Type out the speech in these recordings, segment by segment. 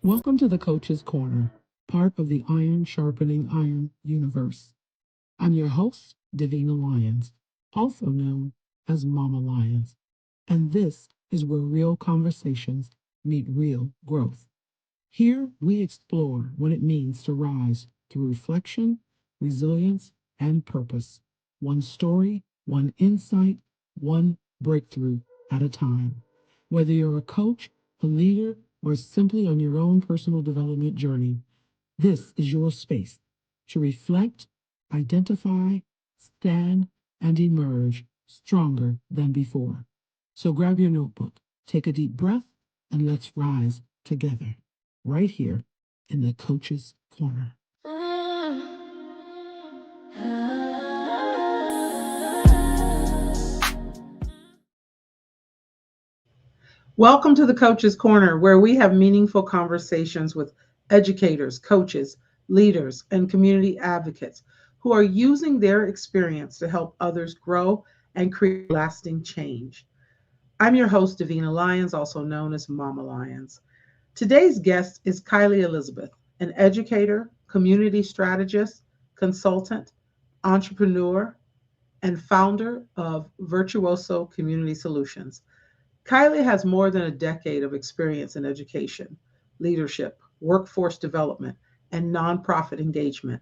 Welcome to the Coach's Corner, part of the Iron Sharpening Iron universe. I'm your host, Davina Lyons, also known as Mama Lyons, and this is where real conversations meet real growth. Here we explore what it means to rise through reflection, resilience, and purpose. One story, one insight, one breakthrough at a time. Whether you're a coach, a leader, or simply on your own personal development journey, this is your space to reflect, identify, stand, and emerge stronger than before. So grab your notebook, take a deep breath, and let's rise together right here in the Coach's Corner. Welcome to the Coach's Corner, where we have meaningful conversations with educators, coaches, leaders, and community advocates who are using their experience to help others grow and create lasting change. I'm your host, Davina Lyons, also known as Mama Lyons. Today's guest is Kylie Elizabeth, an educator, community strategist, consultant, entrepreneur, and founder of Virtuoso Community Solutions. Kylie has more than a decade of experience in education, leadership, workforce development, and nonprofit engagement.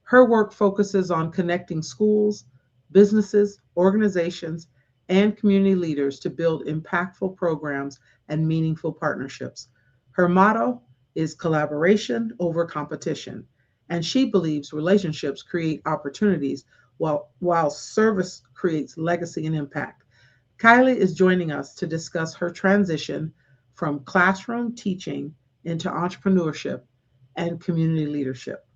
Her work focuses on connecting schools, businesses, organizations, and community leaders to build impactful programs and meaningful partnerships. Her motto is collaboration over competition, and she believes relationships create opportunities while service creates legacy and impact. Kylie is joining us to discuss her transition from classroom teaching into entrepreneurship and community leadership,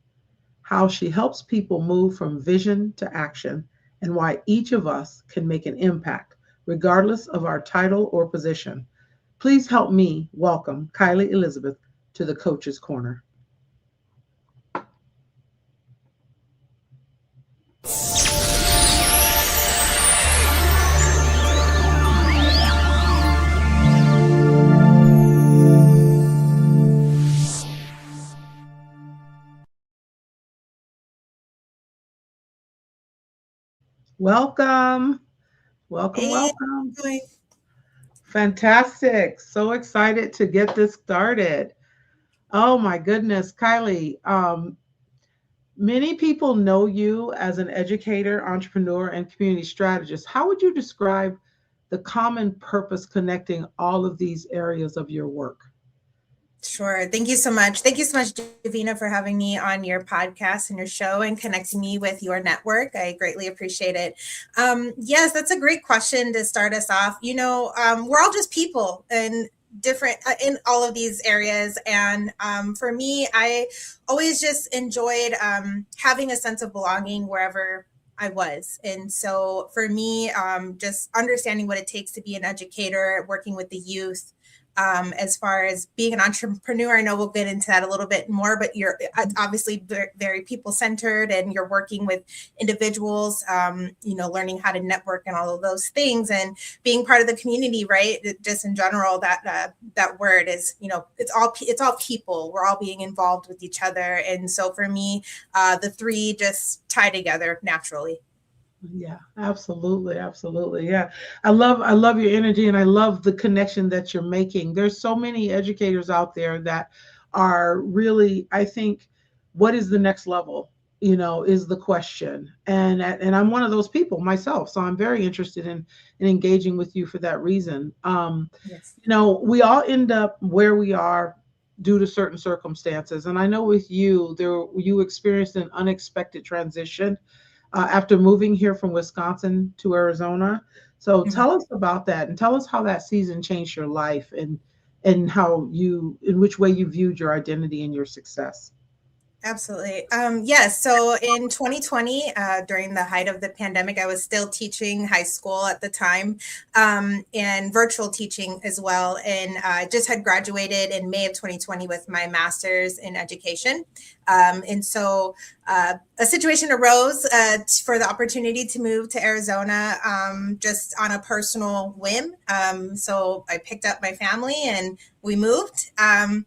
how she helps people move from vision to action, and why each of us can make an impact, regardless of our title or position. Please help me welcome Kylie Elizabeth to the Coach's Corner. Welcome, welcome, Hey, welcome. how you doing? Fantastic. So excited to get this started. Oh my goodness, Kylie. Many people know you as an educator, entrepreneur, and community strategist. How would you describe the common purpose connecting all of these areas of your work? Sure. Thank you so much. Thank you so much, Davina, for having me on your podcast and your show and connecting me with your network. I greatly appreciate it. Yes, that's a great question to start us off. We're all just people and different in all of these areas. And for me, I always just enjoyed having a sense of belonging wherever I was. And so for me, just understanding what it takes to be an educator, working with the youth, as far as being an entrepreneur. I know we'll get into that a little bit more, but you're obviously very people centered and you're working with individuals, learning how to network and all of those things and being part of the community, right? Just in general, that word is, it's all people. We're all being involved with each other. And so for me, the three just tie together naturally. Yeah, absolutely, absolutely. Yeah. I love your energy and I love the connection that you're making. There's so many educators out there that are really, I think, what is the next level? Is the question. And I'm one of those people myself, so I'm very interested in engaging with you for that reason. Yes. We all end up where we are due to certain circumstances. And I know with you, you experienced an unexpected transition after moving here from Wisconsin to Arizona. So Mhm. tell us about that and tell us how that season changed your life and how in which way you viewed your identity and your success. Absolutely. Yes. So in 2020, during the height of the pandemic, I was still teaching high school at the time, and virtual teaching as well. And just had graduated in May of 2020 with my master's in education. And so a situation arose for the opportunity to move to Arizona, just on a personal whim. So I picked up my family and we moved. And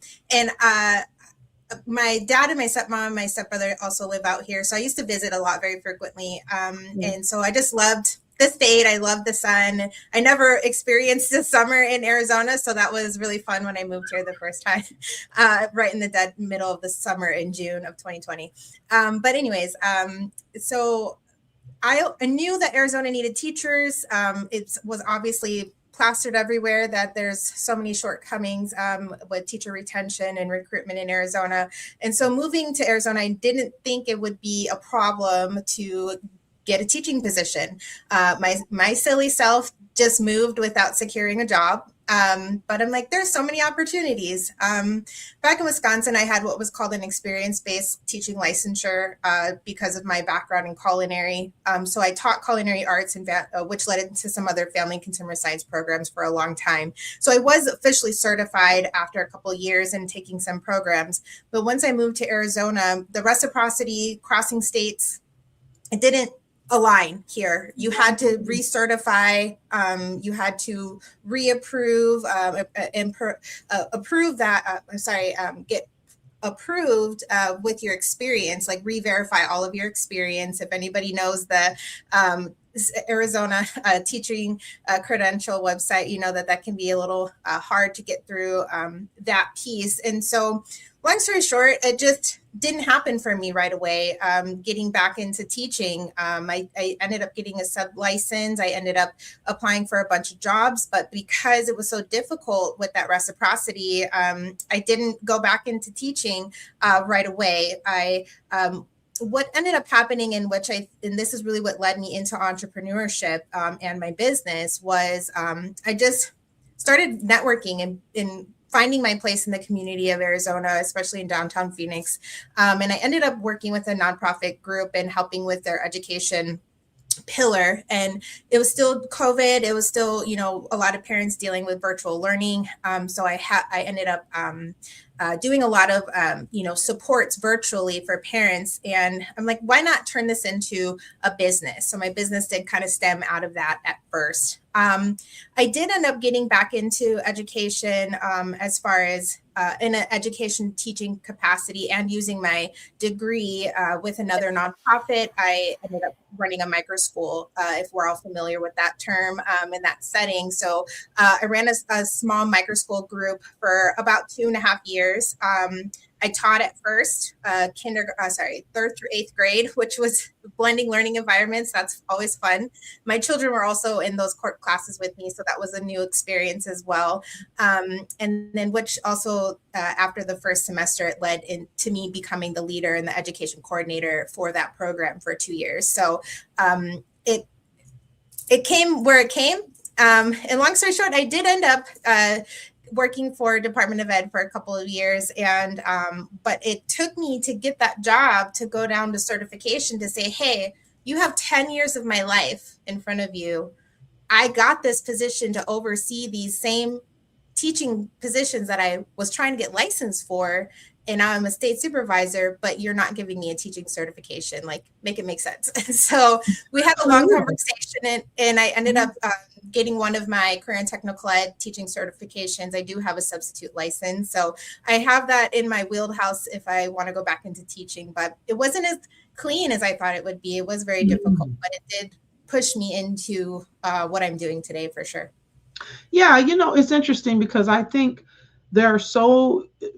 My dad and my stepmom and my stepbrother also live out here. So I used to visit a lot very frequently. Yeah. And so I just loved the state. I loved the sun. I never experienced the summer in Arizona. So that was really fun when I moved here the first time, right in the dead middle of the summer in June of 2020. But anyways, so I knew that Arizona needed teachers. It was obviously plastered everywhere that there's so many shortcomings with teacher retention and recruitment in Arizona. And so moving to Arizona, I didn't think it would be a problem to get a teaching position. My silly self just moved without securing a job. But I'm like, there's so many opportunities. Back in Wisconsin, I had what was called an experience-based teaching licensure because of my background in culinary. So I taught culinary arts, which led into some other family and consumer science programs for a long time. So I was officially certified after a couple of years and taking some programs. But once I moved to Arizona, the reciprocity, crossing states, it didn't align here. You had to recertify, you had to reapprove and approve that. Get approved with your experience, like re-verify all of your experience. If anybody knows the Arizona teaching credential website, you know that can be a little hard to get through that piece. And so long story short, it just didn't happen for me right away. Getting back into teaching, I ended up getting a sub license. I ended up applying for a bunch of jobs, but because it was so difficult with that reciprocity, I didn't go back into teaching right away. What ended up happening, and this is really what led me into entrepreneurship and my business, was I just started networking and finding my place in the community of Arizona, especially in downtown Phoenix. And I ended up working with a nonprofit group and helping with their education pillar. And it was still COVID. It was still, a lot of parents dealing with virtual learning. So I ended up doing a lot of, supports virtually for parents. And I'm like, why not turn this into a business? So my business did kind of stem out of that at first. I did end up getting back into education as far as in an education teaching capacity and using my degree with another nonprofit. I ended up running a micro school, if we're all familiar with that term in that setting. So I ran a small micro school group for about 2.5 years. I taught at first third through eighth grade, which was blending learning environments. That's always fun. My children were also in those court classes with me, so that was a new experience as well. And then, which also after the first semester, it led into me becoming the leader and the education coordinator for that program for 2 years. So it came where it came. And long story short, I did end up working for Department of Ed for a couple of years. And but it took me to get that job to go down to certification to say, hey, you have 10 years of my life in front of you. I got this position to oversee these same teaching positions that I was trying to get licensed for. And I'm a state supervisor, but you're not giving me a teaching certification. Like, make it make sense. So we had a long conversation, and I ended up getting one of my career and technical ed teaching certifications. I do have a substitute license. So I have that in my wheelhouse if I want to go back into teaching, but it wasn't as clean as I thought it would be. It was very difficult, but it did push me into what I'm doing today for sure. Yeah, it's interesting because I think there are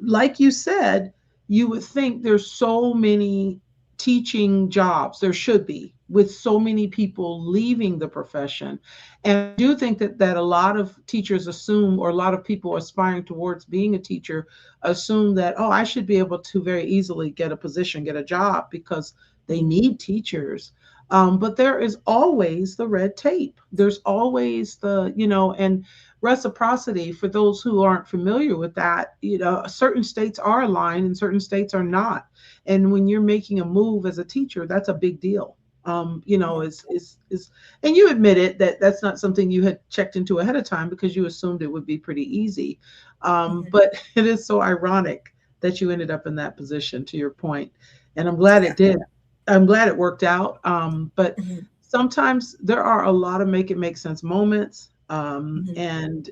like you said, you would think there's so many teaching jobs, there should be, with so many people leaving the profession. And I do think that a lot of teachers assume, or a lot of people aspiring towards being a teacher assume that, oh, I should be able to very easily get a position, get a job because they need teachers. But there is always the red tape. There's always and reciprocity, for those who aren't familiar with that, certain states are aligned and certain states are not. And when you're making a move as a teacher, that's a big deal. Yeah. Is and you admitted that that's not something you had checked into ahead of time because you assumed it would be pretty easy. Mhm. But it is so ironic that you ended up in that position, to your point. And I'm glad it Yeah. did. I'm glad it worked out. But Mhm. sometimes there are a lot of make it make sense moments. Mhm. And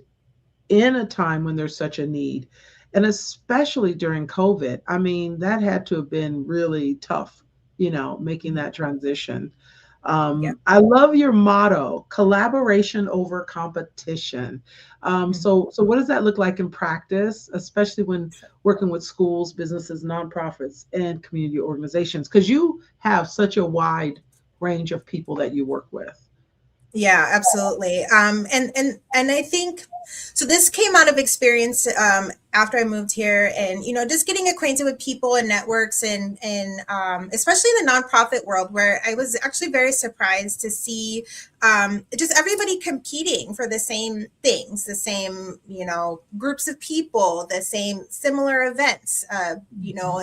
in a time when there's such a need, and especially during COVID, I mean, that had to have been really tough, making Mhm. that transition. Yeah. I love your motto, collaboration over competition. Mhm. So what does that look like in practice, especially when working with schools, businesses, nonprofits, and community organizations? Because you have such a wide range of people that you work with. Yeah, absolutely. And I think so. This came out of experience after I moved here, and just getting acquainted with people and networks, and especially in the nonprofit world, where I was actually very surprised to see just everybody competing for the same things, the same groups of people, the same similar events, and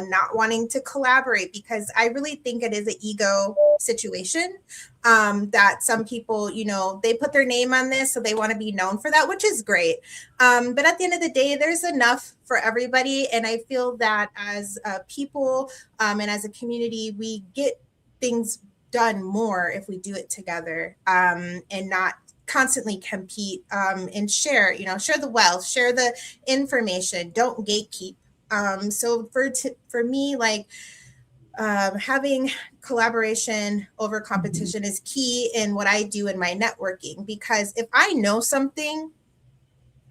not wanting to collaborate because I really think it is an ego situation that some people, they put their name on this, so they want to be known for that, which is great. But at the end of the day, there's enough for everybody. And I feel that as people and as a community, we get things done more if we do it together and not constantly compete and share the wealth, share the information, don't gatekeep. So for me, like having collaboration over Mhm. competition is key in what I do in my networking because if I know something,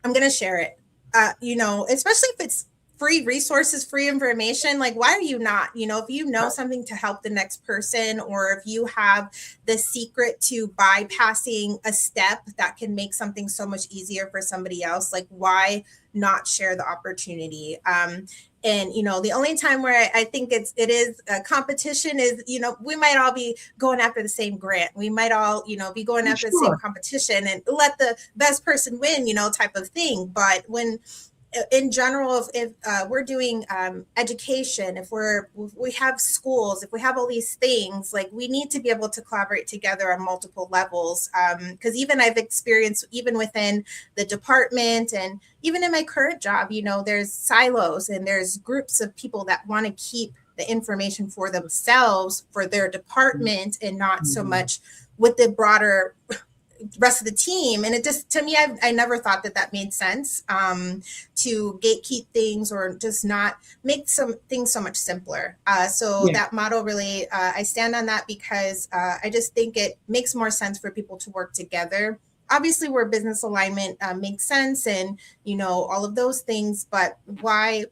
I'm going to share it. Especially if it's free resources, free information, like why are you not? If you know something to help the next person or if you have the secret to bypassing a step that can make something so much easier for somebody else, like why not share the opportunity? And the only time where I think it is a competition is we might all be going after the same grant, we might all be going after the same Sure. competition and let the best person win, type of thing. But when in general, if we're doing education, if we have schools, if we have all these things, like we need to be able to collaborate together on multiple levels. Because even I've experienced, even within the department and even in my current job, there's silos and there's groups of people that want to keep the information for themselves, for their department, and not so Mhm. much with the broader rest of the team. And it just, to me, I never thought that made sense, to gatekeep things or just not make some things so much simpler. So Yeah. that motto really, I stand on that because I just think it makes more sense for people to work together. Obviously, where business alignment makes sense and all of those things, but why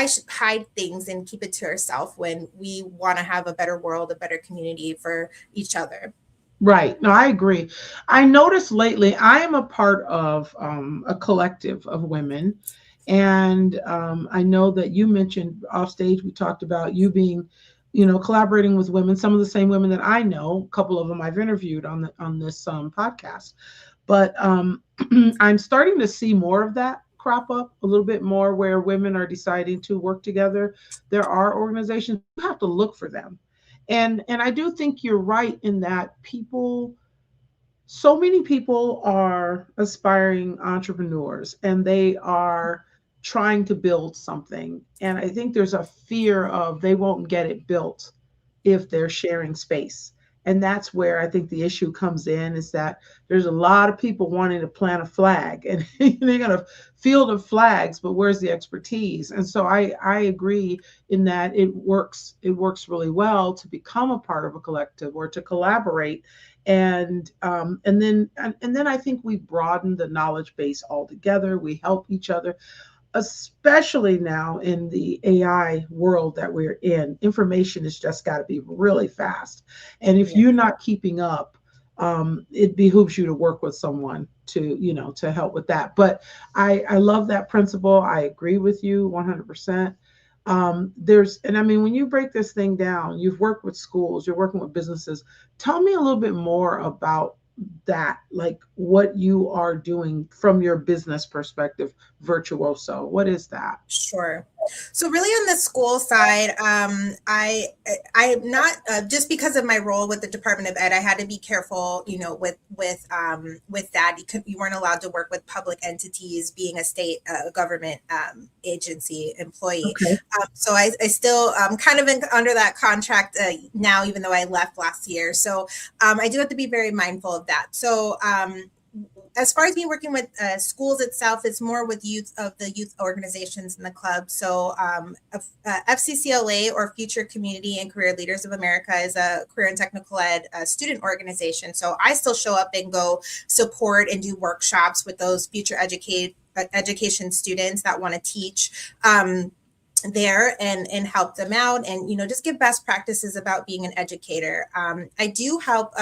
should hide things and keep it to ourselves when we want to have a better world, a better community for each other? Right. No, I agree. I noticed lately I am a part of a collective of women. And I know that you mentioned off stage, we talked about you being, collaborating with women, some of the same women that I know, a couple of them I've interviewed on this podcast. But I'm starting to see more of that crop up a little bit more where women are deciding to work together. There are organizations, you have to look for them. And I do think you're right in that so many people are aspiring entrepreneurs and they are trying to build something. And I think there's a fear of they won't get it built if they're sharing space. And that's where I think the issue comes in, is that there's a lot of people wanting to plant a flag and they're going to field of flags, but where's the expertise? And so I agree in that it works really well to become a part of a collective or to collaborate. And then I think we broaden the knowledge base altogether. We help each other, especially now in the AI world that we're in. Information has just got to be really fast. And if Yeah. you're not keeping up, it behooves you to work with someone to help with that. But I love that principle. I agree with you 100%. And I mean, when you break this thing down, you've worked with schools, you're working with businesses. Tell me a little bit more about that, like what you are doing from your business perspective, Virtuoso? What is that? Sure. So really on the school side, I'm not just because of my role with the Department of Ed, I had to be careful, with that. You weren't allowed to work with public entities, being a state government agency employee. Okay. So I still kind of under that contract now, even though I left last year. So I do have to be very mindful of that. So as far as me working with schools itself, it's more with youth of the youth organizations and the clubs. So FCCLA, or Future Community and Career Leaders of America, is a career and technical ed student organization. So I still show up and go support and do workshops with those future education students that want to teach there and help them out, and just give best practices about being an educator. I do help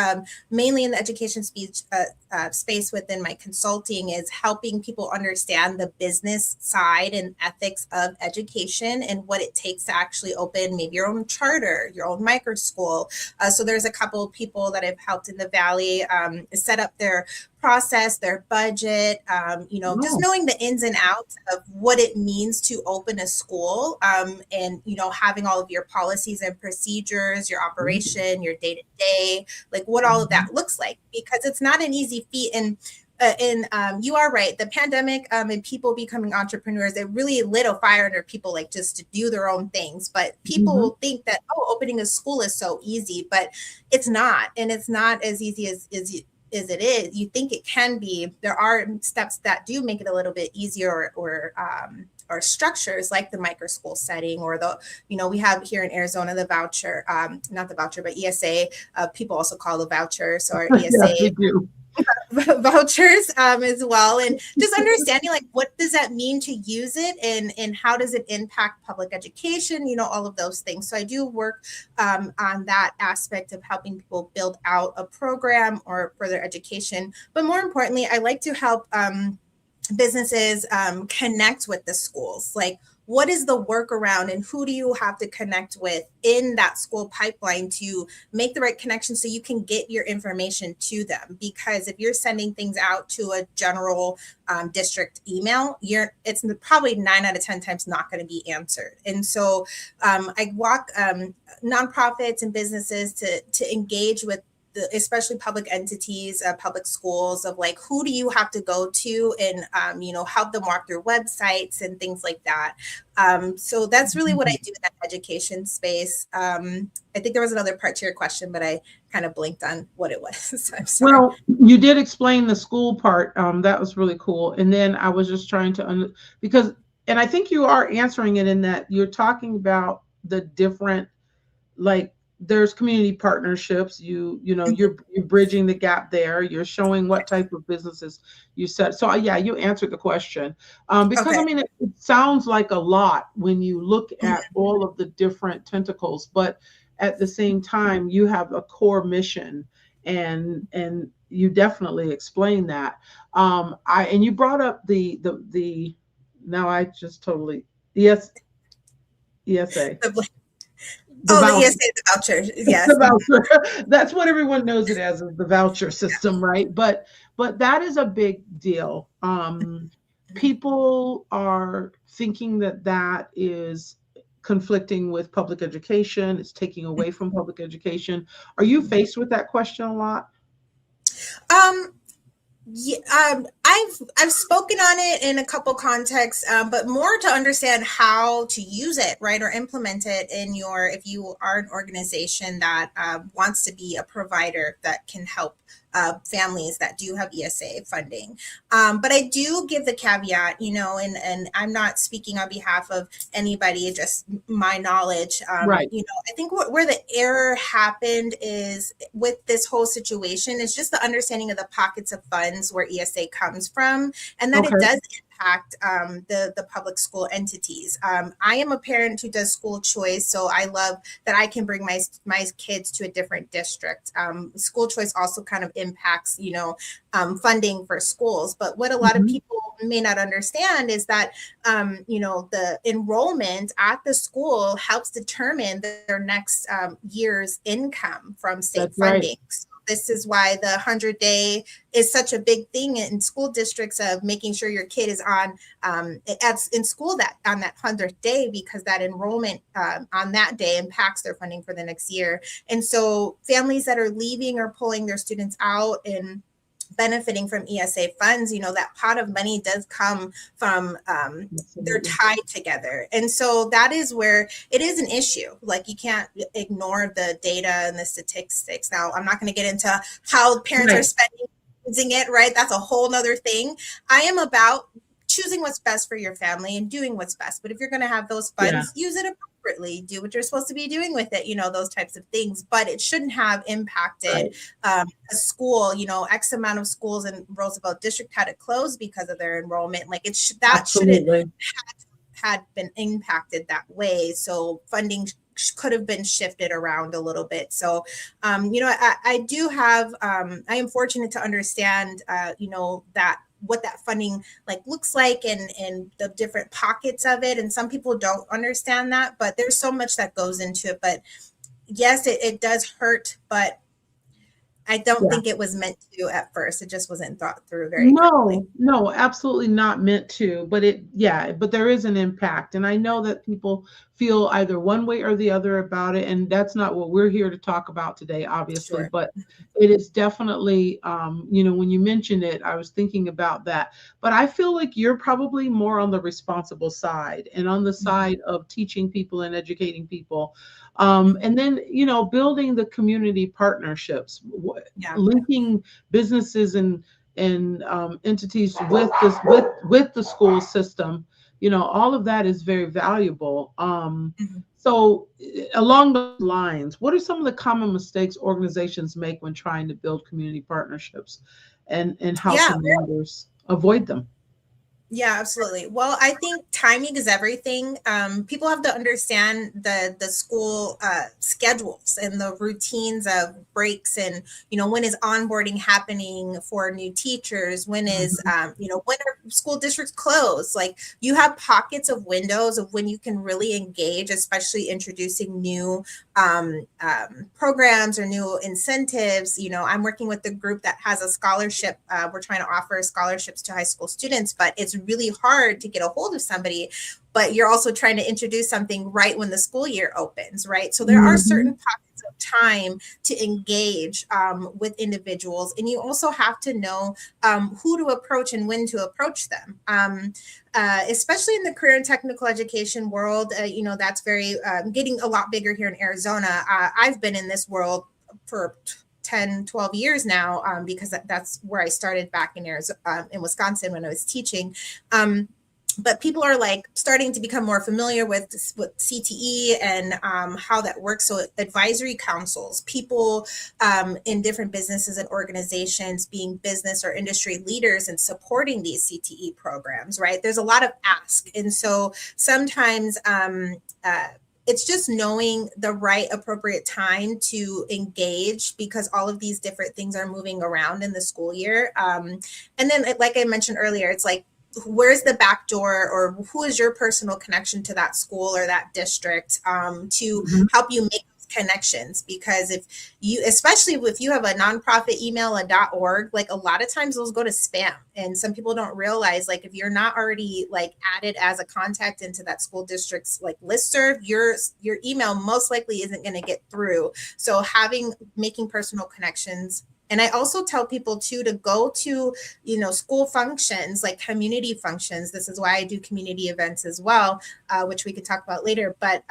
mainly in the education space within my consulting, is helping people understand the business side and ethics of education and what it takes to actually open maybe your own charter, your own micro school. So there's a couple of people that I've helped in the Valley set up their process, their budget, just knowing the ins and outs of what it means to open a school, and having all of your policies and procedures, your operation, your day-to-day, like what all of that looks like, because it's not an easy feat. And you are right, the pandemic and people becoming entrepreneurs, it really lit a fire under people, like just to do their own things. But people think that, opening a school is so easy, but it's not. And it's not as easy as it is. You think it can be. There are steps that do make it a little bit easier, or structures like the micro school setting, or we have here in Arizona the voucher, not the voucher, but ESA. People also call the voucher, so our ESA. Yes, we do. Vouchers as well, and just understanding like what does that mean to use it, and how does it impact public education, all of those things. So I do work on that aspect of helping people build out a program or further education. But more importantly, I like to help businesses connect with the schools. Like, what is the workaround, and who do you have to connect with in that school pipeline to make the right connection so you can get your information to them? Because if you're sending things out to a general district email, it's probably 9 out of 10 times not going to be answered. And so I walk nonprofits and businesses to engage with especially public entities, public schools, of like, who do you have to go to, and help them walk through websites and things like that. So that's really what I do in that education space. I think there was another part to your question, but I kind of blinked on what it was. So I'm sorry. Well, you did explain the school part. That was really cool. And then I was just trying to and I think you are answering it, in that you're talking about the different, like, there's community partnerships. You're bridging the gap there. You're showing what type of businesses you set. So yeah, you answered the question. Because Okay. I mean, it sounds like a lot when you look at all of the different tentacles, but at the same time, you have a core mission, and you definitely explain that. And you brought up the now I just totally ESA. The The voucher. ESA, the voucher. Yes. The voucher. That's what everyone knows it as, is the voucher system, right? But that is a big deal. People are thinking that is conflicting with public education. It's taking away from public education. Are you faced with that question a lot? Yeah, I've spoken on it in a couple contexts, but more to understand how to use it, right, or implement it if you are an organization that wants to be a provider that can help families that do have ESA funding. But I do give the caveat, and I'm not speaking on behalf of anybody, just my knowledge. Right. I think where the error happened is with this whole situation is just the understanding of the pockets of funds where ESA comes from, and that it does impact the public school entities. I am a parent who does school choice, so I love that I can bring my kids to a different district. School choice also kind of impacts, funding for schools. But what a lot of people may not understand is that, the enrollment at the school helps determine their next year's income from state funding. Right. This is why the 100-day is such a big thing in school districts, of making sure your kid is on in school that on that 100th day, because that enrollment on that day impacts their funding for the next year. And so families that are leaving or pulling their students out and benefiting from ESA funds, that pot of money does come from, they're tied together. And so that is where it is an issue. Like, you can't ignore the data and the statistics. Now, I'm not going to get into how parents are spending using it, right? That's a whole nother thing. I am about choosing what's best for your family and doing what's best. But if you're going to have those funds, use it appropriately, do what you're supposed to be doing with it, those types of things. But it shouldn't have impacted a school. X amount of schools in Roosevelt District had to close because of their enrollment. Like, shouldn't had been impacted that way. So funding could have been shifted around a little bit. So, I do have, I am fortunate to understand, that what that funding looks like, and the different pockets of it. And some people don't understand that, but there's so much that goes into it. But yes, it does hurt, but I don't think it was meant to at first. It just wasn't thought through very carefully. No, absolutely not meant to. But but there is an impact. And I know that people feel either one way or the other about it. And that's not what we're here to talk about today, obviously. Sure. But it is definitely, when you mentioned it, I was thinking about that. But I feel like you're probably more on the responsible side, and on the side of teaching people and educating people. And then, building the community partnerships, linking businesses and entities with the school system, all of that is very valuable. So along those lines, what are some of the common mistakes organizations make when trying to build community partnerships, and how can leaders avoid them? Yeah, absolutely. Well, I think timing is everything. People have to understand the school schedules and the routines of breaks, and when is onboarding happening for new teachers? When is when are school districts closed? Like, you have pockets of windows of when you can really engage, especially introducing new programs or new incentives. I'm working with the group that has a scholarship. We're trying to offer scholarships to high school students, but it's really hard to get a hold of somebody. But you're also trying to introduce something right when the school year opens, right? So there are certain pockets of time to engage with individuals, and you also have to know who to approach and when to approach them. Especially in the career and technical education world, that's very getting a lot bigger here in Arizona. I've been in this world for 10, 12 years now, because that's where I started back in Arizona, in Wisconsin, when I was teaching. But people are starting to become more familiar with CTE and how that works. So advisory councils, people in different businesses and organizations being business or industry leaders and supporting these CTE programs, right? There's a lot of ask. And so sometimes it's just knowing the right appropriate time to engage, because all of these different things are moving around in the school year. And then, like I mentioned earlier, it's where's the back door, or who is your personal connection to that school or that district to help you make connections? Because especially if you have a nonprofit email, a .org, a lot of times those go to spam, and some people don't realize, if you're not already added as a contact into that school district's listserv, your email most likely isn't going to get through. So making personal connections. And I also tell people too to go to, school functions, community functions. This is why I do community events as well, which we could talk about later. But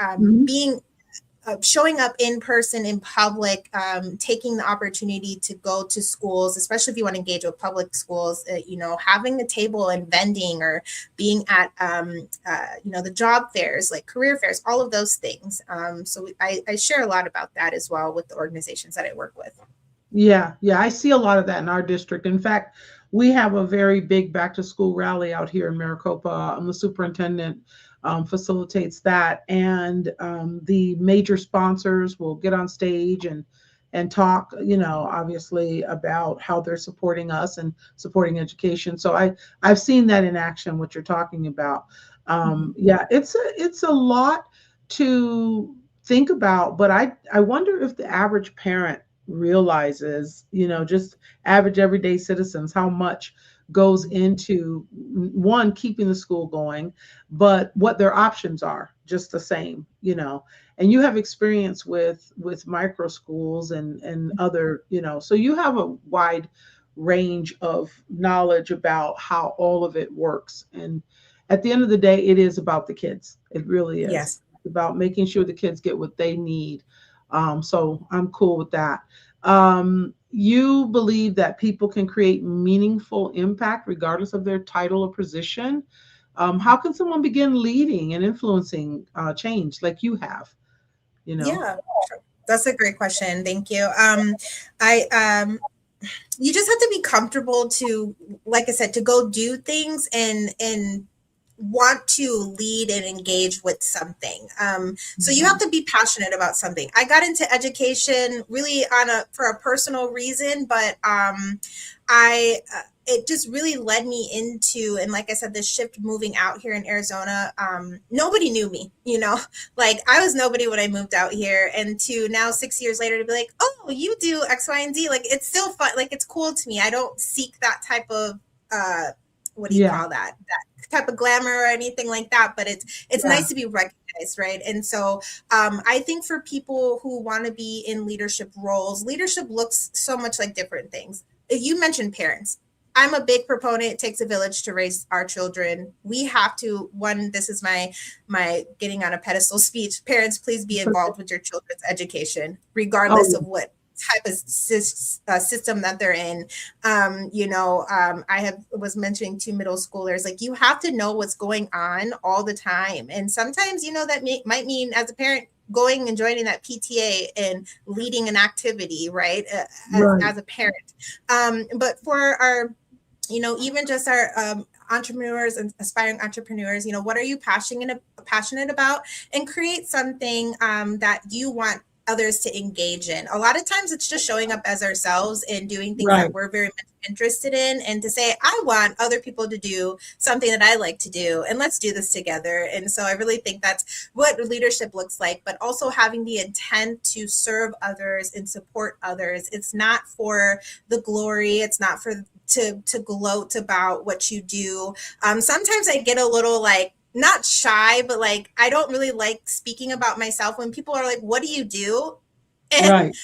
showing up in person, in public, taking the opportunity to go to schools, especially if you want to engage with public schools, having a table and vending, or being at, the job fairs, career fairs, all of those things. So I share a lot about that as well with the organizations that I work with. Yeah, I see a lot of that in our district. In fact, we have a very big back to school rally out here in Maricopa. I'm the superintendent, facilitates that, and the major sponsors will get on stage and talk, obviously about how they're supporting us and supporting education. So I've seen that in action, what you're talking about. It's a lot to think about, but I wonder if the average parent realizes, just average everyday citizens, how much goes into one, keeping the school going, but what their options are just the same. And you have experience with micro schools and other, so you have a wide range of knowledge about how all of it works. And at the end of the day, it is about the kids. It really is. Yes. It's about making sure the kids get what they need. So I'm cool with that. You believe that people can create meaningful impact regardless of their title or position. How can someone begin leading and influencing change like you have? You know? Yeah, that's a great question. Thank you. I You just have to be comfortable to, like I said, to go do things and want to lead and engage with something. So you have Mhm. to be passionate about something. I got into education really for a personal reason, but I it just really led me into, and like I said, this shift moving out here in Arizona. Nobody knew me, like I was nobody when I moved out here, and to now 6 years later to be like, oh, you do X, Y, and Z. Like it's still fun. Like it's cool to me. I don't seek that type of what do you Yeah, call that type of glamour or anything like that, but it's yeah, nice to be recognized, right? And so I think for people who want to be in leadership roles, leadership looks so much like different things. You mentioned parents. I'm a big proponent. It takes a village to raise our children. We have to, one, this is my getting on a pedestal speech. Parents, please be involved with your children's education, regardless oh of what type of system that they're in. Was mentioning to middle schoolers, like you have to know what's going on all the time. And sometimes, that might mean as a parent going and joining that PTA and leading an activity, right? right, As a parent. But for our, even just our entrepreneurs and aspiring entrepreneurs, what are you passionate about, and create something that you want others to engage in. A lot of times it's just showing up as ourselves and doing things that right, we're very much interested in, and to say, I want other people to do something that I like to do, and let's do this together. And so I really think that's what leadership looks like, but also having the intent to serve others and support others. It's not for the glory. It's not for to gloat about what you do. Sometimes I get a little like, not shy, but like I don't really like speaking about myself when people are like, what do you do? And right.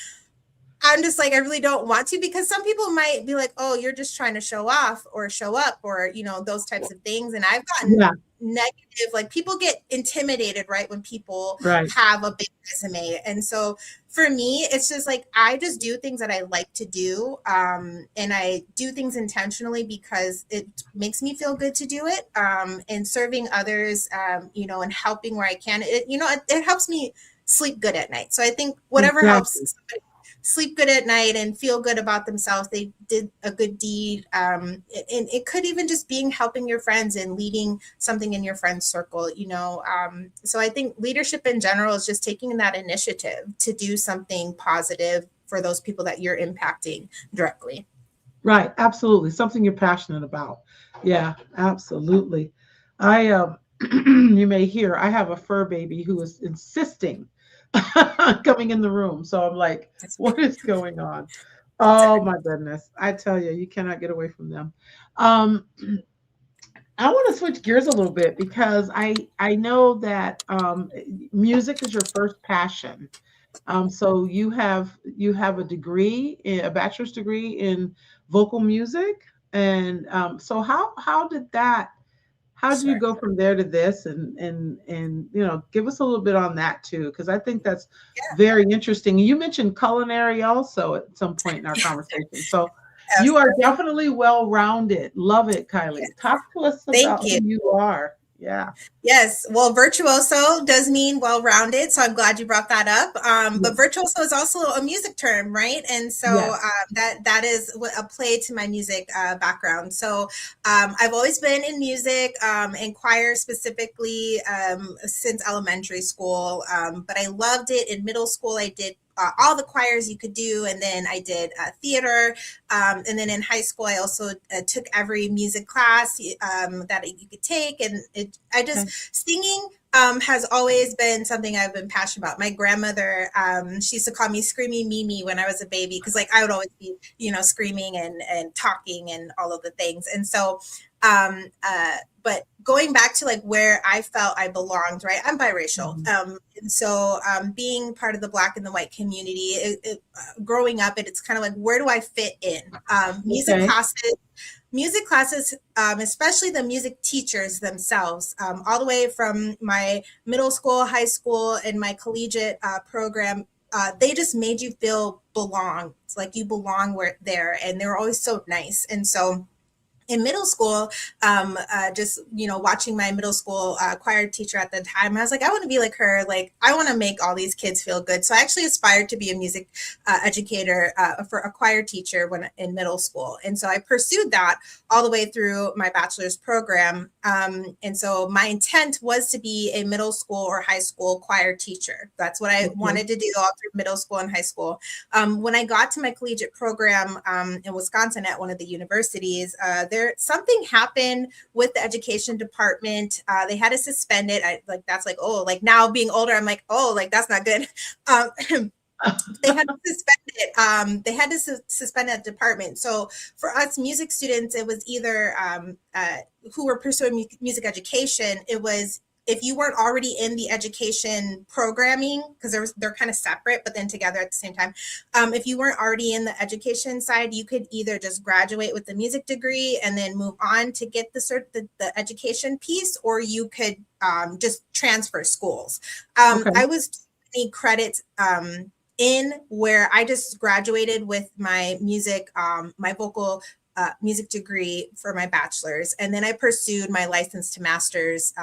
I'm just like, I really don't want to, because some people might be like, oh, you're just trying to show off or show up, or, those types of things. And I've gotten Yeah, negative, like people get intimidated, right, when people right, have a big resume. And so for me, it's just like, I just do things that I like to do. And I do things intentionally because it makes me feel good to do it. And serving others, and helping where I can, it helps me sleep good at night. So I think whatever helps exactly. somebody sleep good at night and feel good about themselves, they did a good deed. And it could even just being helping your friends and leading something in your friends circle. So I think leadership in general is just taking that initiative to do something positive for those people that you're impacting directly. Right, absolutely. Something you're passionate about. Yeah, absolutely. I you may hear I have a fur baby who is insisting coming in the room. So I'm like, That's what is going on? fair. Oh my goodness. I tell you, you cannot get away from them. Um, I want to switch gears a little bit because I know that music is your first passion. So you have a degree, a bachelor's degree in vocal music, and so how did you Sure. go from there to this, and give us a little bit on that too, because I think that's very interesting. You mentioned culinary also at some point in our conversation, so Yes. you are definitely well rounded. Love it, Yes. Kylie. Talk to us Thank about you. who you are. Yeah. Yes, well, virtuoso does mean well-rounded, so I'm glad you brought that up. But Yes. virtuoso is also a music term, right? And so Yes. that is a play to my music background. So I've always been in music, and choir specifically, since elementary school. But I loved it in middle school. I did all the choirs you could do. And then I did theater. And then in high school, I also took every music class that you could take. And Okay. singing has always been something I've been passionate about. My grandmother, she used to call me Screaming Mimi when I was a baby, because like I would always be, screaming and talking and all of the things. And so, but going back to like where I felt I belonged, right? I'm biracial. Mhm. And so being part of the Black and the white community, growing up, it's kind of like, where do I fit in? Okay. Music classes, especially the music teachers themselves, all the way from my middle school, high school, and my collegiate program, they just made you feel belong. It's like you belong there, and they were always so nice. And so in middle school, just watching my middle school choir teacher at the time, I was like, I want to be like her. Like, I want to make all these kids feel good. So I actually aspired to be a music educator for a choir teacher when in middle school, and so I pursued that all the way through my bachelor's program. And so my intent was to be a middle school or high school choir teacher. That's what I Okay. wanted to do all through middle school and high school. When I got to my collegiate program in Wisconsin at one of the universities, there something happened with the education department. They had to suspend it. That's like, oh, like now being older, I'm like, oh, like that's not good. They had to suspend it. They had to suspend that department. So for us music students, it was either who were pursuing music education. It was if you weren't already in the education programming, because they're kind of separate, but then together at the same time. If you weren't already in the education side, you could either just graduate with the music degree and then move on to get the education piece, or you could just transfer schools. Okay. I was 20 credits in where I just graduated with my music, my vocal music degree for my bachelor's. And then I pursued my license to master's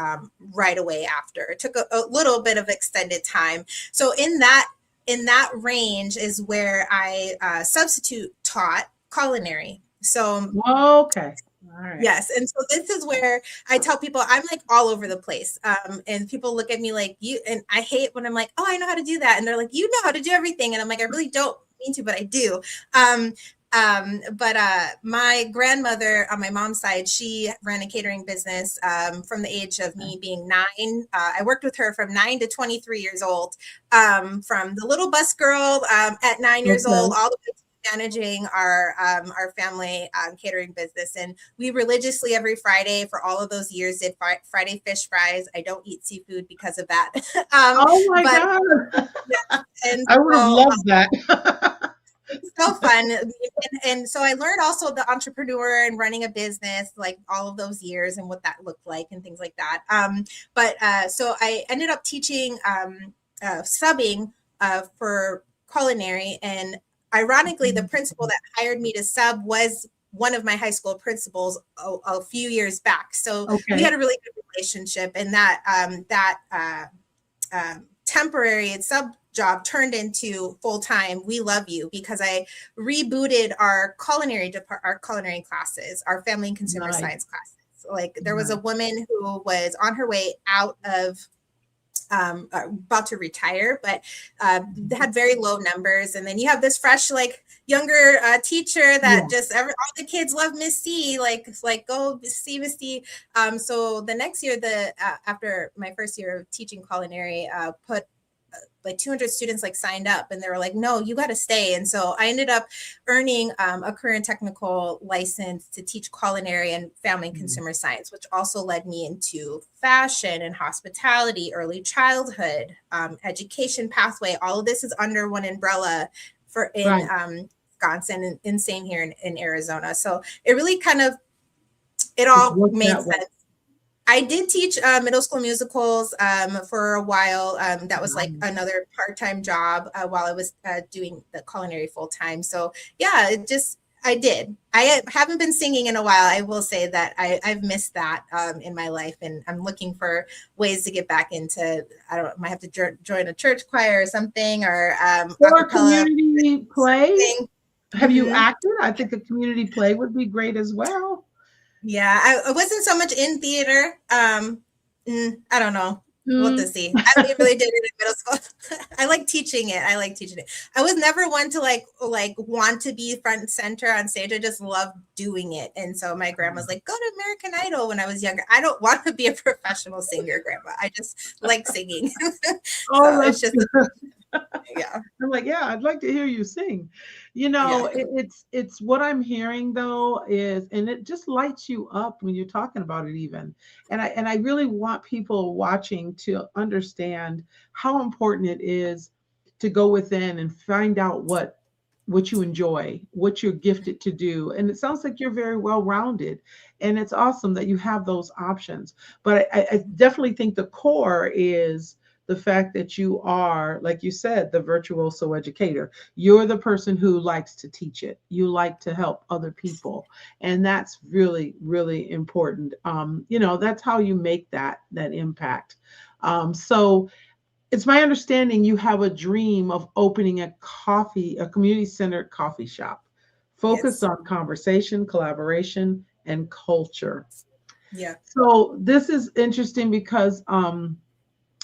right away after. It took a little bit of extended time. So in that range is where I substitute taught culinary. So Okay. All right. yes. And so this is where I tell people I'm like all over the place. And people look at me like you, and I hate when I'm like, oh, I know how to do that. And they're like, you know how to do everything. And I'm like, I really don't mean to, but I do. But my grandmother on my mom's side, she ran a catering business from the age of me being 9. I worked with her from 9 to 23 years old, from the little bus girl at 9 years old, Okay. all the way to managing our family catering business. And we religiously every Friday for all of those years did Friday fish fries. I don't eat seafood because of that. Oh my But God. yeah, and I would have so loved that. it's so fun. And so I learned also the entrepreneur and running a business, like all of those years and what that looked like and things like that. So I ended up teaching, subbing for culinary. And ironically, the principal that hired me to sub was one of my high school principals a few years back. So we had Okay. a really good relationship, and temporary sub job turned into full time. We love you, because I rebooted our culinary classes, our family and consumer Nice. science classes. Like there was a Nice. woman who was on her way out of about to retire, but they had very low numbers. And then you have this fresh, like younger teacher that Yeah. just all the kids love Miss C, like go see Miss C. So the next year, after my first year of teaching culinary, put like 200 students like signed up, and they were like, no, you got to stay. And so I ended up earning a career and technical license to teach culinary and family and consumer science, which also led me into fashion and hospitality, early childhood, education pathway. All of this is under one umbrella for in Right. Wisconsin, and same here in Arizona. So it really it It's all worked made that way. sense. I did teach middle school musicals for a while. That was like Nice. another part-time job while I was doing the culinary full-time. So yeah, I did. I haven't been singing in a while. I will say that I've missed that in my life, and I'm looking for ways to get back into, I don't know, might have to join a church choir or something, or Or a acapella community play. thing. Have you Mhm. acted? I think a community play would be great as well. Yeah, I wasn't so much in theater. I don't know. We'll have to Mm. see. I really did it in middle school. I like teaching teaching it. I like teaching it. I was never one to like want to be front and center on stage. I just love doing it. And so my grandma's like, go to American Idol when I was younger. I don't want to be a professional singer, grandma. I just like singing. Oh, So it's that's just, good. yeah. I'm like, yeah, I'd like to hear you sing. Yeah. It's what I'm hearing though is, and it just lights you up when you're talking about it even. And I really want people watching to understand how important it is to go within and find out what you enjoy, what you're gifted to do. And it sounds like you're very well rounded. And it's awesome that you have those options. But I definitely think the core is the fact that you are, like you said, the virtuoso educator. You're the person who likes to teach it. You like to help other people. And that's really, really important. That's how you make that impact. So it's my understanding you have a dream of opening a community-centered coffee shop focused Yes. on conversation, collaboration, and culture. Yeah. So this is interesting because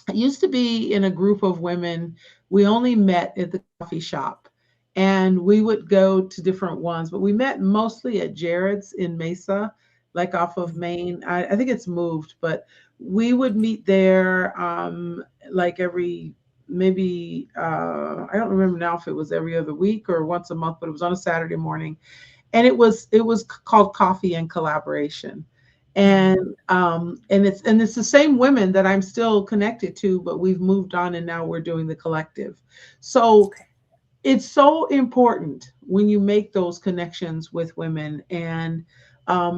I used to be in a group of women. We only met at the coffee shop and we would go to different ones, but we met mostly at Jared's in Mesa, like off of Main. I think it's moved, but we would meet there like every maybe I don't remember now if it was every other week or once a month, but it was on a Saturday morning, and it was called Coffee and Collaboration. Mhm. And it's the same women that I'm still connected to, but we've moved on and now we're doing the collective. So Okay. it's so important when you make those connections with women. And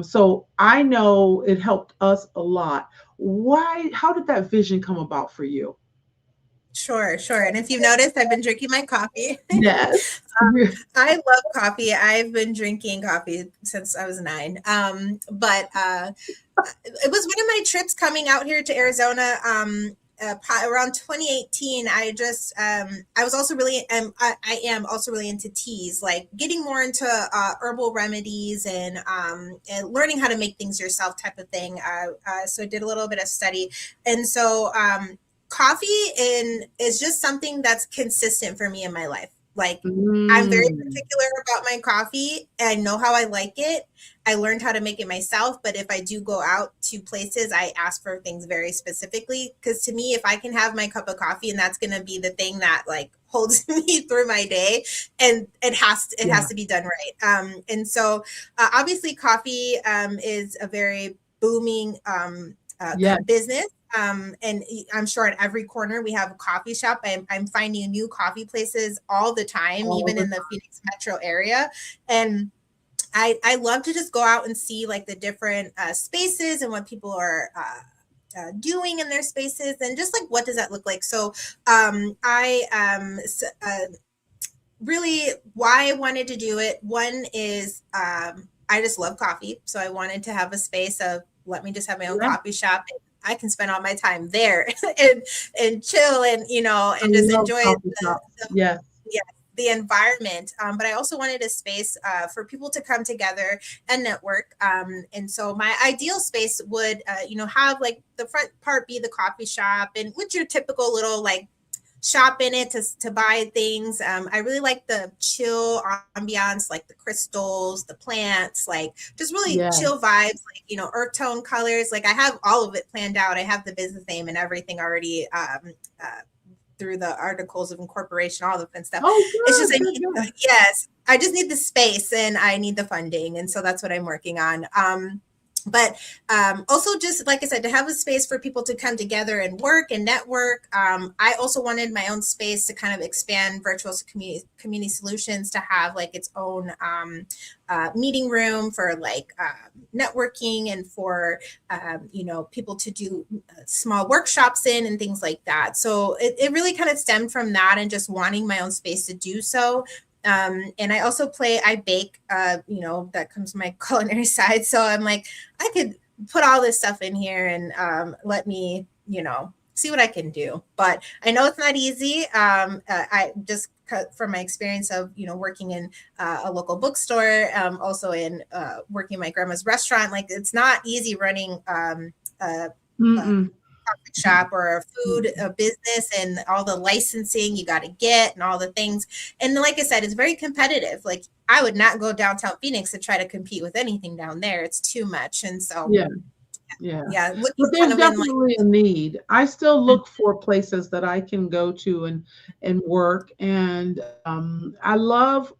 so I know it helped us a lot. How did that vision come about for you? Sure, sure. And if you've noticed, I've been drinking my coffee. Yes. I love coffee. I've been drinking coffee since I was 9. But it was one of my trips coming out here to Arizona. Around 2018, I was also really, I am also really into teas, like getting more into herbal remedies and learning how to make things yourself type of thing. So I did a little bit of study. And so coffee is just something that's consistent for me in my life. Like, I'm very Mm, particular about my coffee. I know how I like it. I learned how to make it myself, but if I do go out to places, I ask for things very specifically because to me, if I can have my cup of coffee and that's going to be the thing that like holds me through my day, and it has yeah. to be done right. And so obviously, coffee is a very booming Yes. business. And I'm sure at every corner we have a coffee shop. I'm finding new coffee places all the time, All even the in the Phoenix metro area. And I love to just go out and see like the different spaces and what people are doing in their spaces and just like what does that look like. So I really why I wanted to do it. One is I just love coffee, so I wanted to have a space of let me just have my own yeah. coffee shop. And I can spend all my time there and chill and I and just love enjoy coffee shops. the Yes. yeah, the environment. But I also wanted a space for people to come together and network. And so my ideal space would, have like the front part be the coffee shop and with your typical little like shop in it to buy things. I really like the chill ambiance, like the crystals, the plants, like just really Yes. chill vibes, like, earth tone colors. Like I have all of it planned out. I have the business name and everything already through the articles of incorporation, all the fun stuff. Oh, It's just, good, good, good. yes, I just need the space and I need the funding. And so that's what I'm working on. But also just like I said, to have a space for people to come together and work and network. I also wanted my own space to kind of expand Virtuoso Community Solutions to have like its own meeting room for like networking and for people to do small workshops in and things like that. So it really kind of stemmed from that and just wanting my own space to do so. And I also I bake, that comes from my culinary side. So I'm like, I could put all this stuff in here and let me, see what I can do. But I know it's not easy. I just from my experience of, working in a local bookstore, also in working in my grandma's restaurant, like it's not easy running a Mm-mm. coffee shop or a food a business, and all the licensing you got to get and all the things. And like I said, it's very competitive. Like I would not go downtown Phoenix to try to compete with anything down there. It's too much. And so, Yeah. Yeah. yeah, looking But there's kind of in like, definitely a need. I still look for places that I can go to and work. And I love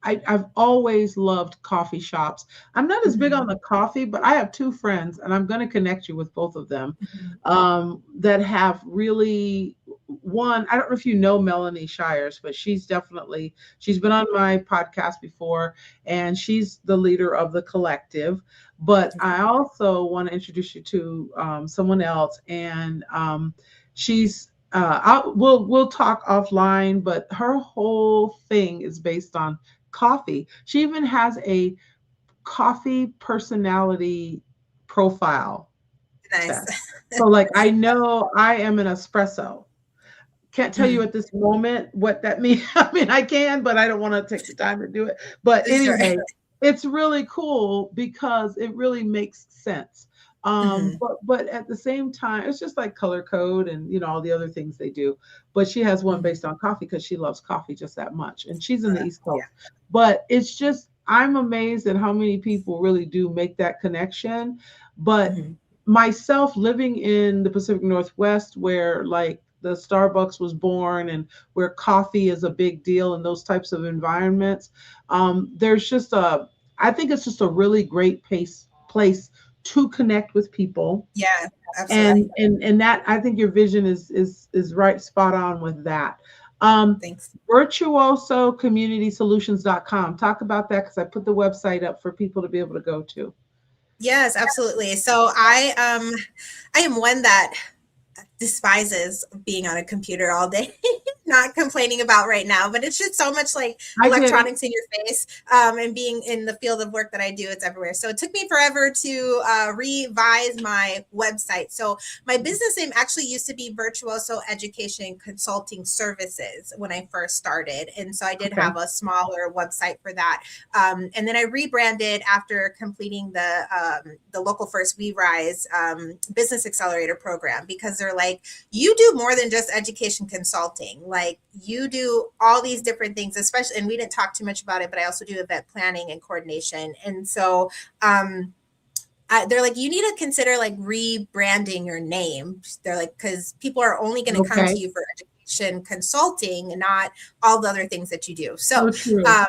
I've always loved coffee shops. I'm not as big on Mhm, the coffee, but I have two friends, and I'm going to connect you with both of them mhm. that have really one. I don't know if you know Melanie Shires, but she's been on my podcast before, and she's the leader of the collective. But I Okay. also want to introduce you to someone else, and she's we'll talk offline, but her whole thing is based on coffee. She even has a coffee personality profile Nice. test. So like I know I am an espresso. Can't tell you Mhm. at this moment what that means. I mean, I can, but I don't want to take the time to do it. But Sure. anyway, it's really cool because it really makes sense. Mhm, But at the same time, it's just like color code and all the other things they do. But she has one mhm. based on coffee because she loves coffee just that much, and she's in the East Yeah. Coast. But it's just I'm amazed at how many people really do make that connection. But Mhm. myself living in the Pacific Northwest, where like the Starbucks was born and where coffee is a big deal in those types of environments, there's just I think it's just a really great place to connect with people. Yeah, And absolutely. that I think your vision is right spot on with that. Thanks. Virtuoso Community Solutions.com. Talk about that because I put the website up for people to be able to go to. Yes, absolutely. So I am one that despises being on a computer all day. Not complaining about right now, but it's just so much like I get it. electronics in your face. And being in the field of work that I do, it's everywhere. So it took me forever to revise my website. So my business name actually used to be Virtuoso Education Consulting Services when I first started. And so I did Okay. have a smaller website for that. And then I rebranded after completing the Local First We Rise Business Accelerator program, because they're like, you do more than just education consulting. Like you do all these different things, especially, and we didn't talk too much about it, but I also do event planning and coordination. And so they're like, you need to consider like rebranding your name. They're like, because people are only going to come Okay. to you for education consulting and not all the other things that you do. So So true. um,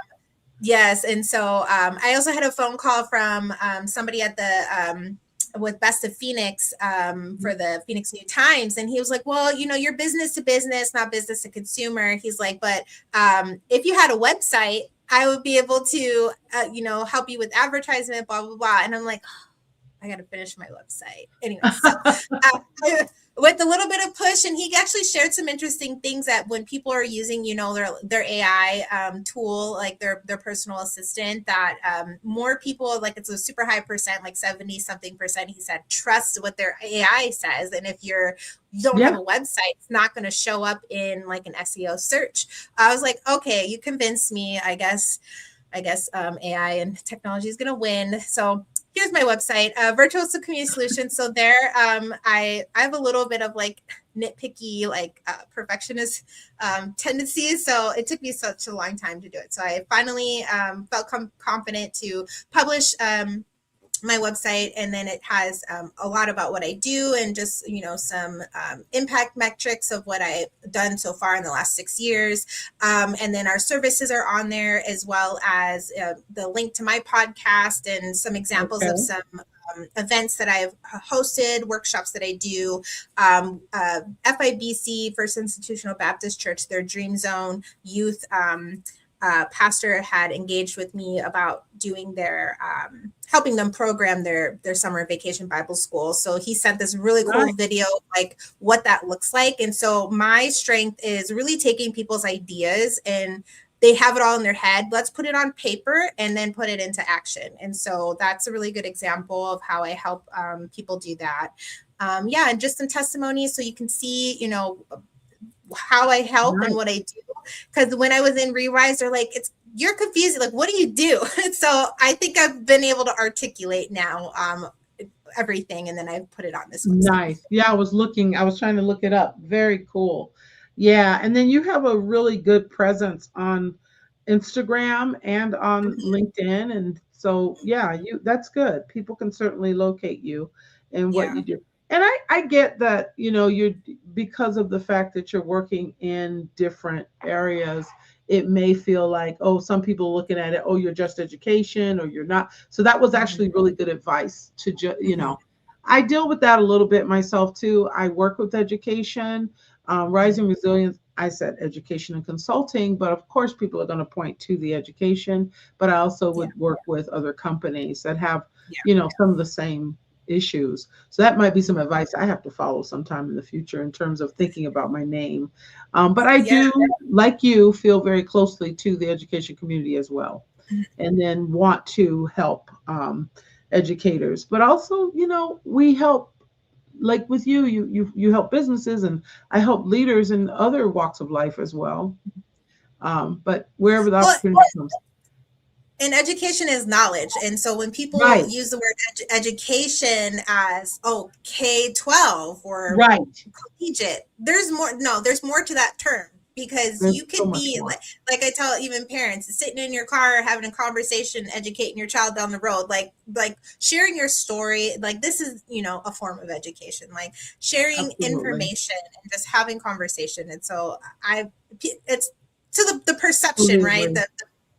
yes. And so I also had a phone call from somebody at the with Best of Phoenix for the Phoenix New Times. And he was like, well, you're business to business, not business to consumer. He's like, but if you had a website, I would be able to, help you with advertisement, blah, blah, blah. And I'm like, I got to finish my website. Anyway, so uh, with a little bit of push, and he actually shared some interesting things that when people are using, their AI tool, like their personal assistant, that more people, like it's a super high percent, like 70 something percent, he said, trust what their AI says. And if you don't have Yeah. a website, it's not going to show up in like an SEO search. I was like, okay, you convinced me. I guess AI and technology is going to win. So here's my website, Virtuoso Community Solutions. So there, I have a little bit of like nitpicky, like perfectionist tendencies. So it took me such a long time to do it. So I finally felt confident to publish my website, and then it has a lot about what I do and just some impact metrics of what I've done so far in the last 6 years, and then our services are on there, as well as the link to my podcast and some examples of Okay. some events that I've hosted, workshops that I do. FIBC, First Institutional Baptist Church, their Dream Zone youth pastor had engaged with me about doing their helping them program their summer vacation Bible school. So he sent this really Nice. cool video, like what that looks like. And so my strength is really taking people's ideas, and they have it all in their head. Let's put it on paper and then put it into action. And so that's a really good example of how I help people do that. Yeah, and just some testimonies so you can see, how I help and Nice. what I do. Because when I was in Rewise, they're like, you're confused. Like, what do you do? So I think I've been able to articulate now everything, and then I put it on this website. Nice. Yeah, I was trying to look it up. Very cool. Yeah, and then you have a really good presence on Instagram and on Mhm. LinkedIn. And so yeah, that's good. People can certainly locate you and what Yeah. you do. And I get that, you're because of the fact that you're working in different areas, it may feel like, oh, some people looking at it, oh, you're just education or you're not. So that was Mhm. actually really good advice to Mhm. I deal with that a little bit myself too. I work with education, Mhm. rising resilience. I said education and consulting, but of course, people are going to point to the education. But I also Yeah. would work with other companies that have, Yeah. some of the same issues. So that might be some Mhm. advice I have to follow sometime in the future in terms of thinking about my name. But I Yeah. do, like you, feel very closely to the education community as well, and then want to help educators. But also, we help, like with you help businesses, and I help leaders in other walks of life as well. But wherever the Well, opportunity comes, and education is knowledge. And so when people right, use the word education as, oh, K-12 or right. collegiate, there's more. No, there's more to that term, because There's you so could much be more. like I tell even parents, sitting in your car having a conversation, educating your child down the road, like sharing your story. Like, this is, a form of education, like sharing Absolutely, information and just having conversation. And so it's to the perception, totally right? agree. The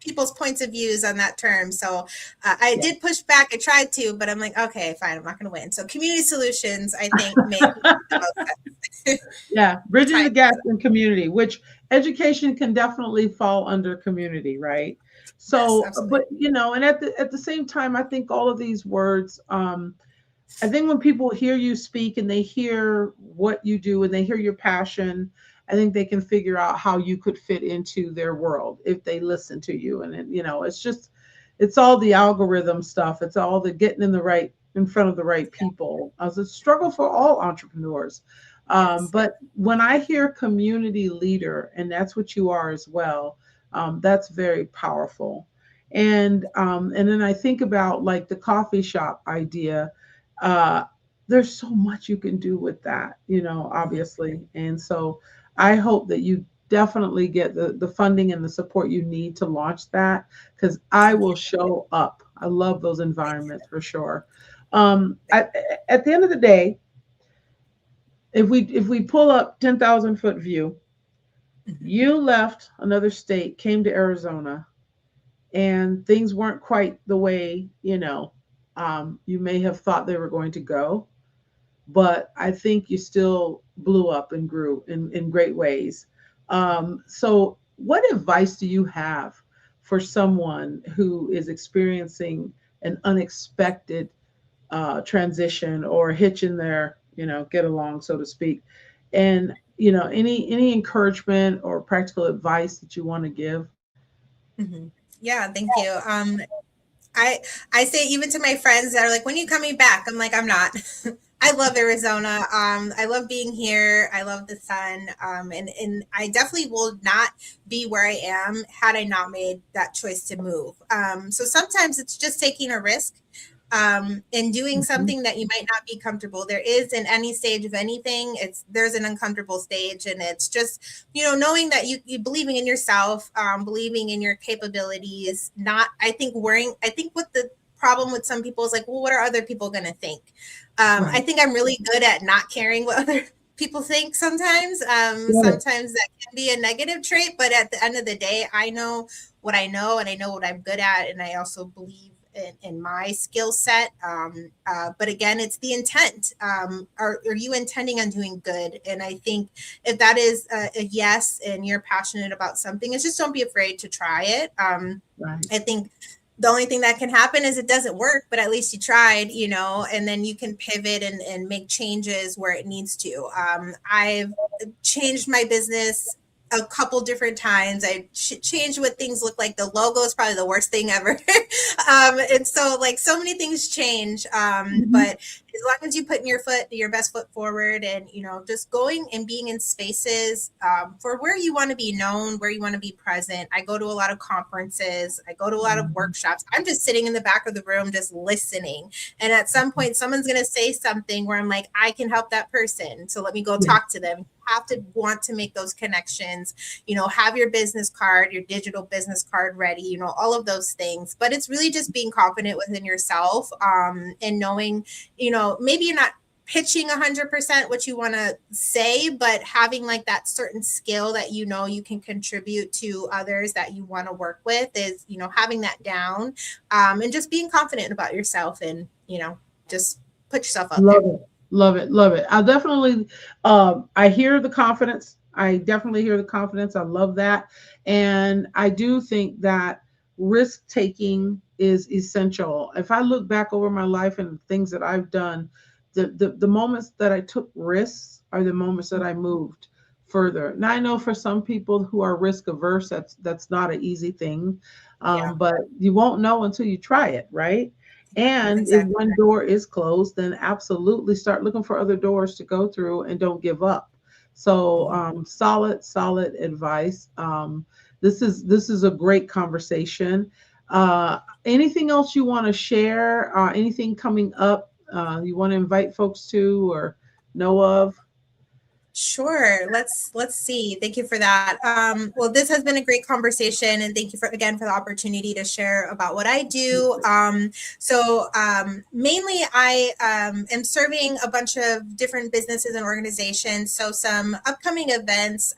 people's points of views on that term. So I Yeah. did push back. I tried to, but I'm like, okay, fine. I'm not going to win. So community solutions, I think, make the most sense. Yeah, I bridging tried. the gap in community, which education can definitely fall under community, right? Yes, So, absolutely. but and at the same time, I think all of these words, I think when people hear you speak and they hear what you do and they hear your passion, I think they can figure out how you could fit into their world if they listen to you. And it's all the algorithm stuff. It's all the getting in front of the right Yeah. people. As a struggle for all entrepreneurs. Yes. But when I hear community leader, and that's what you are as well, that's very powerful. And then I think about like the coffee shop idea. uh, there's so much you can do with that, Mhm. obviously. And so I hope that you definitely get the funding and the support you need to launch that, because I Thank will you. show up. I love those Thank you. environments for sure. Thank At the end of the day, if we pull up 10,000 foot view, you. Mhm. you left another state, came to Arizona, and things weren't quite the way you may have thought they were going to go, but I think you still blew up and grew in great ways. So, what advice do you have for someone who is experiencing an unexpected transition or hitch in their, get along, so to speak? And any encouragement or practical advice that you want to give? Mhm. Yeah, thank you. I I say even to my friends that are like, when are you coming back? I'm like, I'm not. I love Arizona. I love being here. I love the sun. And I definitely will not be where I am had I not made that choice to move. So sometimes it's just taking a risk, and doing Mhm. something that you might not be comfortable. There is, in any stage of anything, there's an uncomfortable stage, and it's just, knowing that you believing in yourself, believing in your capabilities, not, I think, worrying. I think what the problem with some people is like, well, what are other people going to think? I Right. think I'm really good at not caring what other people think sometimes. Good. Sometimes that can be a negative trait, but at the end of the day, I know what I know, and I know what I'm good at, and I also believe in my skill set. But again, it's the intent. Are you intending on doing good? And I think if that is a yes, and you're passionate about something, it's just, don't be afraid to try it. Right. I think the only thing that can happen is it doesn't work, but at least you tried, and then you can pivot and make changes where it needs to. I've changed my business a couple different times. I changed what things look like. The logo is probably the worst thing ever. And so, like, so many things change. Mhm. But as long as you put your best foot forward, and just going and being in spaces for where you want to be known, where you want to be present. I go to a lot of conferences, I go to a lot of Mhm. workshops. I'm just sitting in the back of the room just listening, and at some point someone's going to say something where I'm like, I can help that person, so let me go Yeah, talk to them. You have to want to make those connections, have your business card, your digital business card ready, all of those things. But it's really just being confident within yourself, and knowing, maybe you're not pitching 100% what you want to say, but having like that certain skill that you can contribute to others that you want to work with is, having that down, and just being confident about yourself, and just put yourself out love there. it, love it, love it. I definitely, I hear the confidence. I definitely hear the confidence. I love that, and I do think that risk taking is essential. If I look back over my life and things that I've done, the moments that I took risks are the moments that I moved further. Now I know for some people who are risk averse, that's not an easy thing, Yeah, but you won't know until you try it, right? And if exactly. one door is closed, then absolutely start looking for other doors to go through and don't give up. So solid, solid advice. This is a great conversation. Anything else you want to share? Anything coming up you want to invite folks to or know of? Sure. Let's see. Thank you for that. Well, this has been a great conversation, and thank you for the opportunity to share about what I do. Mainly, I am serving a bunch of different businesses and organizations. So some upcoming events.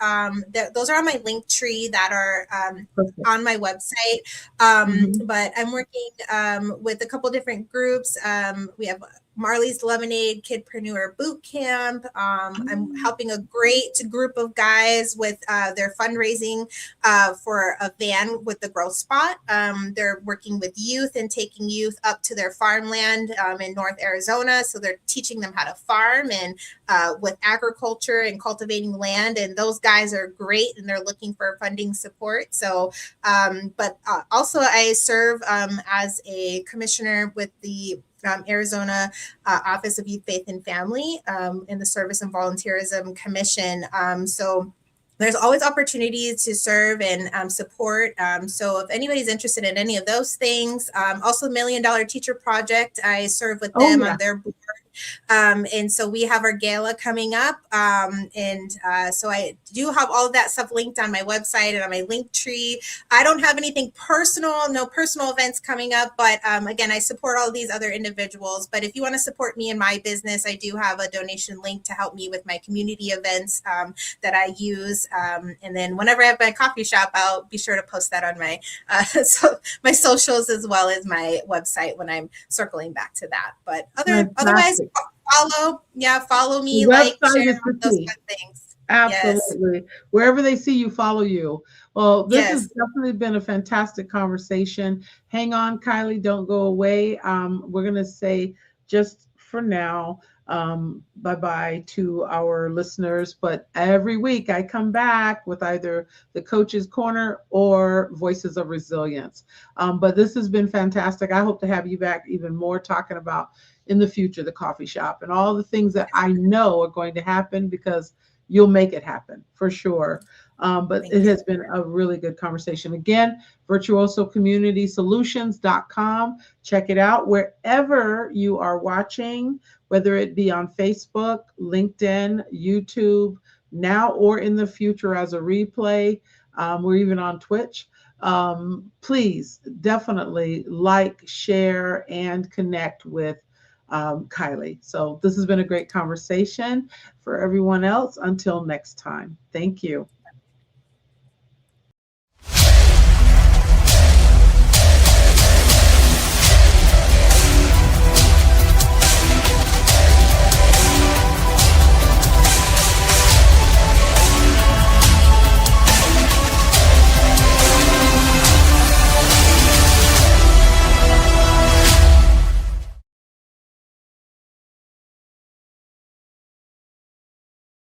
Those are on my link tree that are Perfect. on my website. Mhm. But I'm working with a couple different groups. We have Marley's Lemonade Kidpreneur Boot Camp. I'm helping a great group of guys with their fundraising for a van with the growth spot. They're working with youth and taking youth up to their farmland in North Arizona. So they're teaching them how to farm and with agriculture and cultivating land. And those guys are great, and they're looking for funding support. So, but also I serve as a commissioner with the Arizona Office of Youth, Faith, and Family in the Service and Volunteerism Commission. So there's always opportunities to serve and support. So if anybody's interested in any of those things, also $1 Million Teacher Project, I serve with Oh them yeah. on their board. And so we have our gala coming up. And so I do have all of that stuff linked on my website and on my link tree. I don't have anything personal, no personal events coming up, but again, I support all these other individuals. But if you want to support me in my business, I do have a donation link to help me with my community events that I use. And then whenever I have my coffee shop, I'll be sure to post that on my my socials as well as my website when I'm circling back to that. But otherwise, Fantastic. follow The me, like, website share, is the those key. kind of things. Yes, Absolutely. Wherever they see you, follow you. Well, this has yes. definitely been a fantastic conversation. Hang on, Kylie, don't go away. We're going to say just for now, bye bye to our listeners. But every week I come back with either the Coach's Corner or Voices of Resilience. But this has been fantastic. I hope to have you back even more talking about in the future the coffee shop and all the things that I know are going to happen because you'll make it happen for sure. But Thank it you. has been a really good conversation. Again, Virtuoso Community Solutions.com. Check it out wherever you are watching, whether it be on Facebook, LinkedIn, YouTube, now or in the future as a replay. We're even on Twitch. Please definitely like, share, and connect with Kylie. So this has been a great conversation. For everyone else, until next time, thank you.